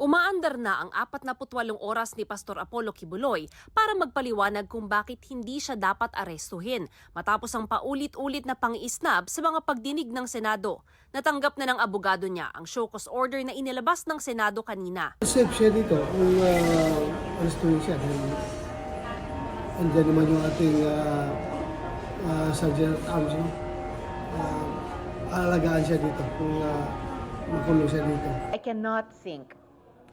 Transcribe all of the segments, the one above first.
Umaandar na ang 48 oras ni Pastor Apollo Kibuloy para magpaliwanag kung bakit hindi siya dapat arestuhin matapos ang paulit-ulit na pang-isnab sa mga pagdinig ng Senado. Natanggap na ng abogado niya ang show cause order na inilabas ng Senado kanina. Safe siya dito kung arestuhin siya. Andiyan naman yung ating Sergeant Arms. Aalagaan siya dito kung makulong siya dito. I cannot think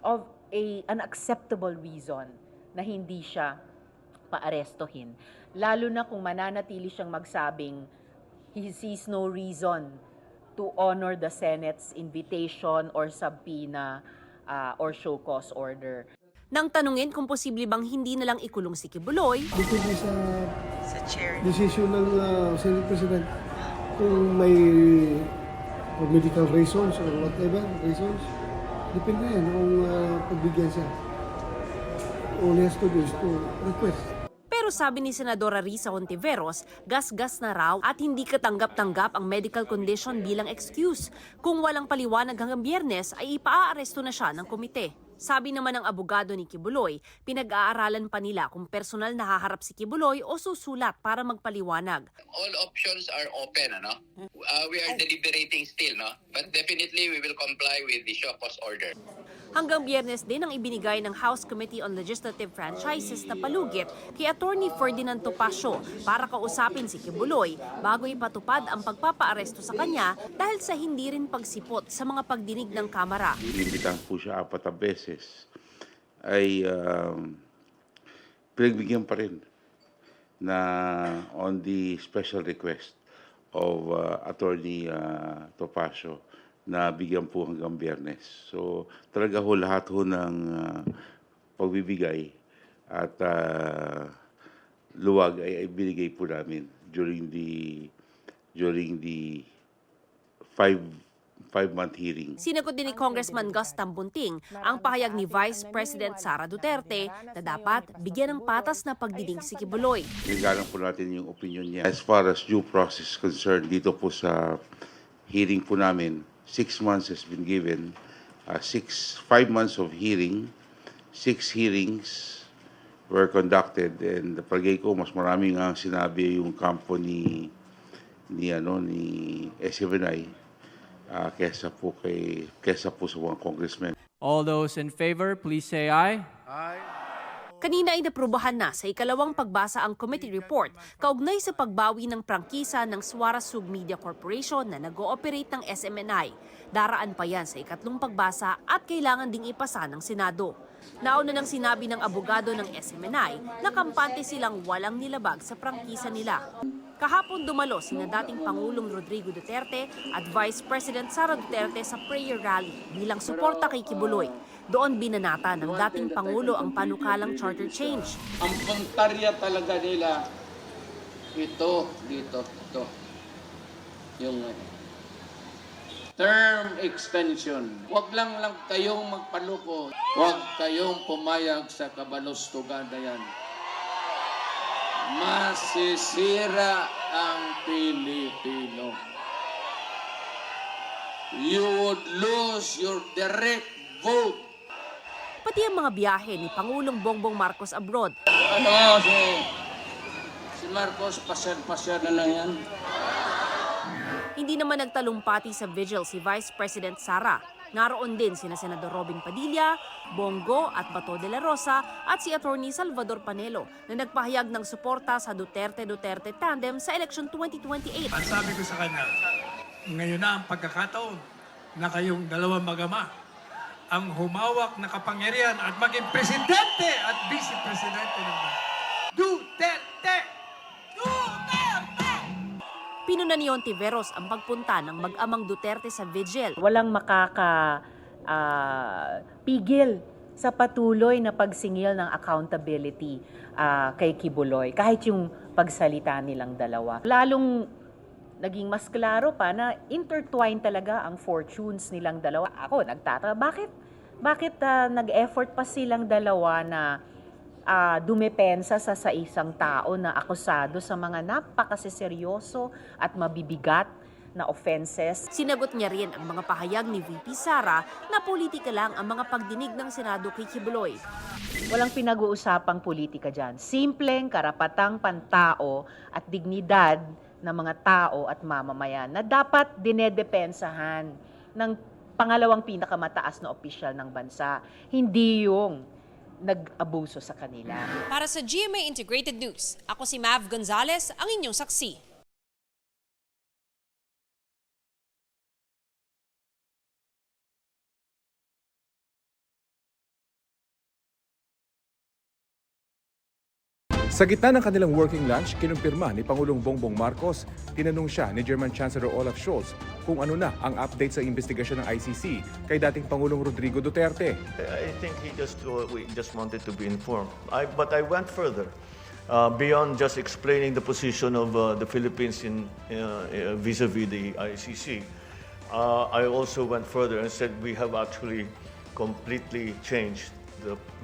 of an acceptable reason na hindi siya paarestohin. Lalo na kung mananatili siyang magsabing he sees no reason to honor the Senate's invitation or subpoena or show cause order. Nang tanungin kung posible bang hindi na lang ikulong si Kibuloy, Depende Sa chair. decision ng Senate President kung may for medical reasons or whatever reasons. Depende yan kung pagbigyan siya. All he has to do is to request. pero sabi ni Senadora Risa Hontiveros, gas-gas na raw at hindi katanggap-tanggap ang medical condition bilang excuse. Kung walang paliwanag hanggang Biyernes ay ipaaresto na siya ng komite. Sabi naman ng abogado ni Kibuloy, pinag-aaralan pa nila kung personal na haharap si Kibuloy o susulat para magpaliwanag. All options are open, ano? We are deliberating still, no? But definitely we will comply with the show cause order. Hanggang Biyernes din ang ibinigay ng House Committee on Legislative Franchises na palugit kay Attorney Ferdinand Topacio para kausapin si Kibuloy bago ipatupad ang pagpapaaresto sa kanya dahil sa hindi rin pagsipot sa mga pagdinig ng Kamara. Inimbitahan po siya 4 beses ay pinagbigyan pa rin na on the special request of Attorney Topacio na bigyan po hanggang Biyernes. So talaga ho lahat ho ng pagbibigay at luwag ay binigay po namin during the 5-month hearing. Sinagot din ni Congressman Gus Tambunting ang pahayag ni Vice President Sara Duterte na dapat bigyan ng patas na pagdinig si Kibuloy. Nagalang po natin yung opinion niya. As far as due process concerned, dito po sa hearing po namin, 6 months has been given, 5 months of hearing, 6 hearings were conducted, and palagay ko mas maraming ang sinabi yung kampo ni SFNI kesa po sa mga congressmen. All those in favor, please say aye. Kanina ay naprubahan na sa ikalawang pagbasa ang committee report kaugnay sa pagbawi ng prangkisa ng Suara Sug Media Corporation na nag-ooperate ng SMNI. Daraan pa yan sa ikatlong pagbasa at kailangan ding ipasa ng Senado. Nauna nang sinabi ng abogado ng SMNI na kampante silang walang nilabag sa prangkisa nila. Kahapon dumalo sina dating Pangulong Rodrigo Duterte at Vice President Sara Duterte sa prayer rally bilang suporta kay Kibuloy. Doon binanata ng dating Pangulo ang panukalang charter change. Ang puntarya talaga nila, ito. Yung term extension. Huwag lang kayong magpaluko. Huwag kayong pumayag sa kabalustugan na yan. Masisira ang Pilipino. You would lose your direct vote. Pati ang mga biyahe ni Pangulong Bongbong Marcos abroad. Si Marcos, pasyan na lang yan. Hindi naman nagtalumpati sa vigil si Vice President Sara. Naroon din sina Senador Robin Padilla, Bongo at Bato de la Rosa at si Attorney Salvador Panelo na nagpahayag ng suporta sa Duterte-Duterte tandem sa election 2028. Ang sabi ko sa kanya, ngayon na ang pagkakataon na kayong dalawang magama ang humawak na kapangyarihan at maging presidente at vice-presidente ng Duterte! Pinuna ni Hontiveros ang pagpunta ng mag-amang Duterte sa vigil. Walang pigil sa patuloy na pagsingil ng accountability kay Kibuloy, kahit yung pagsalita nilang dalawa. Lalong naging mas klaro pa na intertwined talaga ang fortunes nilang dalawa. Ako, nagtataka, bakit nag-effort pa silang dalawa na dumepensa sa isang tao na akusado sa mga napakaseryoso at mabibigat na offenses. Sinagot niya rin ang mga pahayag ni VP Sara na politika lang ang mga pagdinig ng Senado kay Kibuloy. Walang pinag-uusapang politika dyan. Simpleng karapatang pantao at dignidad ng mga tao at mamamayan na dapat dinedepensahan ng pangalawang pinakamataas na opisyal ng bansa. Hindi yung nag-abuso sa kanila. Para sa GMA Integrated News, ako si Mav Gonzalez, ang inyong saksi. Sa gitna ng kanilang working lunch, kinumpirma ni Pangulong Bongbong Marcos, tinanong siya ni German Chancellor Olaf Scholz kung ano na ang update sa investigasyon ng ICC kay dating Pangulong Rodrigo Duterte. I think we just wanted to be informed. But I went further, beyond just explaining the position of the Philippines in vis-a-vis the ICC. I also went further and said we have actually completely changed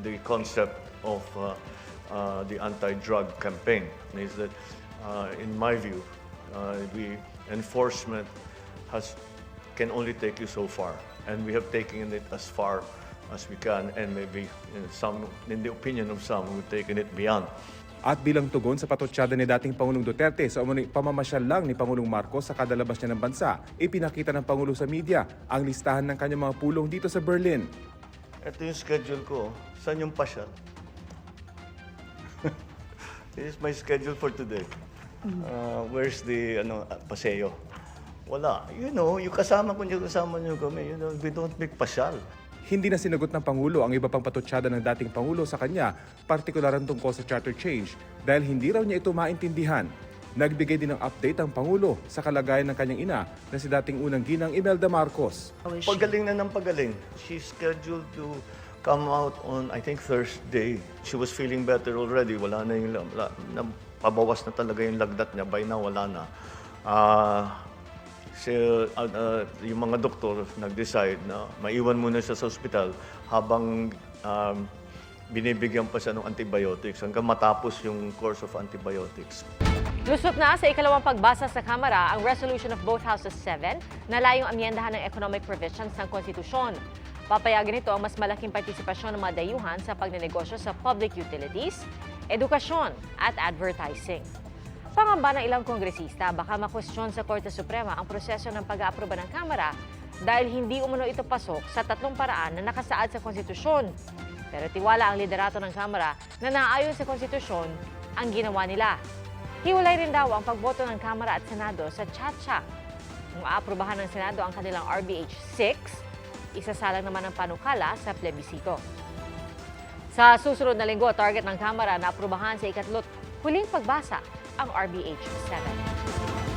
the concept of the anti-drug campaign. Is that, in my view, the enforcement can only take you so far, and we have taken it as far as we can, and maybe in the opinion of some, we've taken it beyond. At bilang tugon sa patotsyada ni dating Pangulong Duterte sa umano'y pamamasyal lang ni Pangulong Marcos sa kadalabas niya ng bansa, ipinakita ng Pangulo sa media ang listahan ng kanyang mga pulong dito sa Berlin. Ito yung schedule ko. Saan yung pasyal? This is my schedule for today. Where's the paseo? Wala. Yung kasama niyo kami. We don't make pasyal. Hindi na sinagot ng Pangulo ang iba pang patotsyada ng dating Pangulo sa kanya, partikularang tungkol sa charter change, dahil hindi raw niya ito maintindihan. Nagbigay din ng update ang Pangulo sa kalagayan ng kanyang ina na si dating unang ginang Imelda Marcos. Pagaling na ng pagaling. She's scheduled to come out on, I think, Thursday. She was feeling better already. Wala na yung, pabawas na talaga yung lagnat niya. By now, wala na. Yung mga doktor nag-decide na maiwan muna siya sa ospital habang binibigyan pa siya ng antibiotics hanggang matapos yung course of antibiotics. Lusot na sa ikalawang pagbasa sa Kamara ang resolution of both Houses 7 na layong amyendahan ng economic provisions ng konstitusyon. Papayagan nito ang mas malaking partisipasyon ng mga dayuhan sa pagnenegosyo sa public utilities, edukasyon at advertising. Pangamba ng ilang kongresista, baka makwestiyon sa Korte Suprema ang proseso ng pag-aaproba ng Kamara dahil hindi umano ito pasok sa tatlong paraan na nakasaad sa konstitusyon. Pero tiwala ang liderato ng Kamara na naayon sa konstitusyon ang ginawa nila. Hiwalay rin daw ang pagboto ng Kamara at Senado sa Tsa-Tsa. Kung aaprobahan ng Senado ang kanilang RBH 6, isasalang naman ang panukala sa plebisito. Sa susunod na linggo, target ng Kamara na aprubahan sa ikatlot huling pagbasa ang RBH 7.